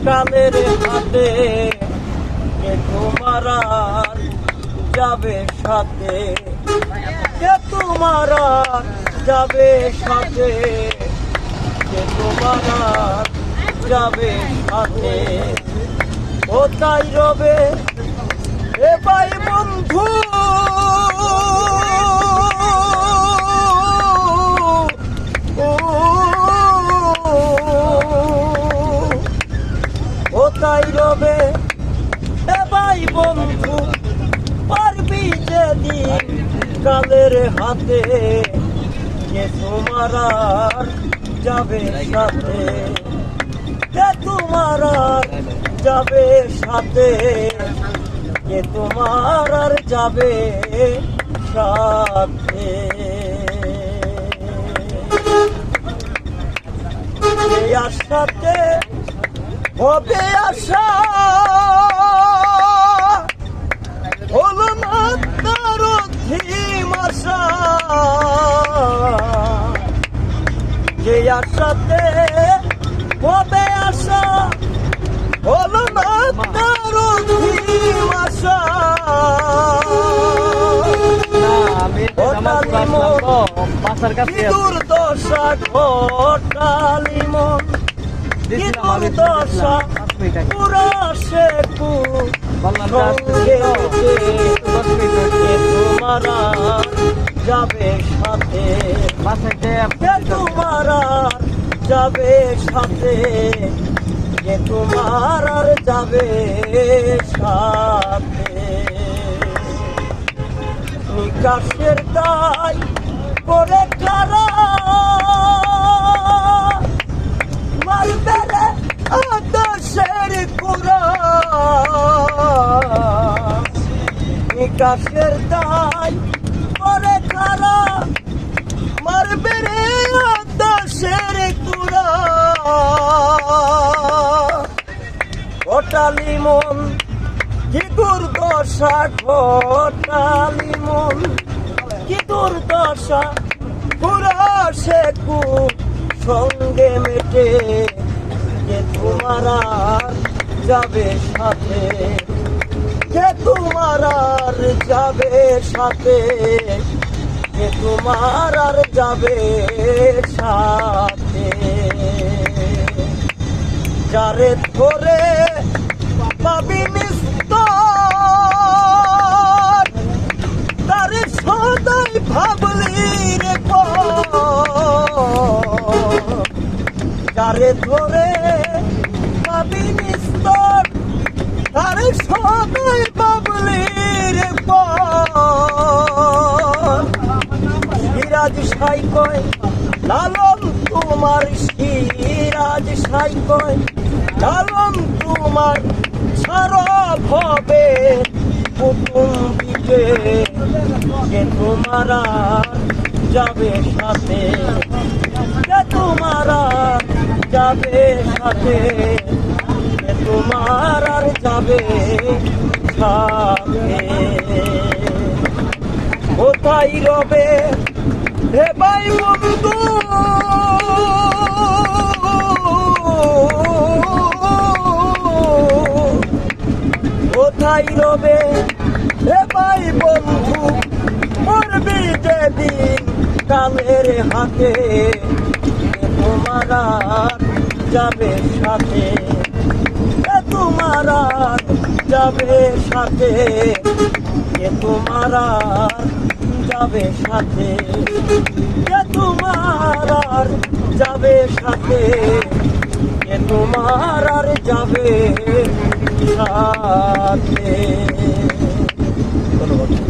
কালের হাতে কে তোমার আর যাবে সাথে, কে তোমার আর যাবে সাথে, কে তোমার আর যাবে সাথে। কোথায় রবে এ ভাই বন্ধু, কোথায় রবে এ ভাই বন্ধু, পারবি যেদিন কালের হাতে কে তোমার আর যাবে সাথে, কে তোমার আর যাবে সাথে, কে তোমার আর যাবে সাথে। এই আশাতে হবে আশা, হলো না তার অন্তিম আশা। যে আশাতে হবে আশা, হলো না তার অন্তিম আশা। দুর্দশা ঘটালি মন, দুর্দশা পুরা সে সঙ্গে তোমার যাবে সাথে, তোমার যাবে সাথে, কে তোমার আর যাবে সাথে। নিকাশের দায় করে কারা মারবে রে আকাশের কুড়া, নিকাশের দায় করে কারা মারবে রে আকাশের কুড়া। ঘটালি মন কি দুর্দশা, ঘটালি মন কি দুর্দশা, পুরা সে সঙ্গে মেটে, কে তোমার আর যাবে সাথে, কে তোমার আর যাবে সাথে, কে তোমার আর যাবে সাথে। যারে ধরে পাবি নিস্তার, তারে সদাই ভাবলি রে যারে ধরে পাবি নিস্তার, তারে সদাই ভাবলি রে সিরাজ সাই কয় লালন তোমার, সিরাজ সাই কয় লালন তোমার সারা ভবে কুটুম্বিকে, কে তোমার আর যাবে সাথে, কে তোমার আর যাবে সাথে, কে তোমার আর যাবে সাথে। কোথায় রবে হে ভাই বন্ধু, কোথায় রবে হে ভাই বন্ধু, মরবি যেদিন কালের হাতে, তোমার আর যাবে সাথে, তোমার আর যাবে সাথে, তোমার আর যাবে সাথে, তোমার আর যাবে সাথে, তোমার আর যাবে সাথে।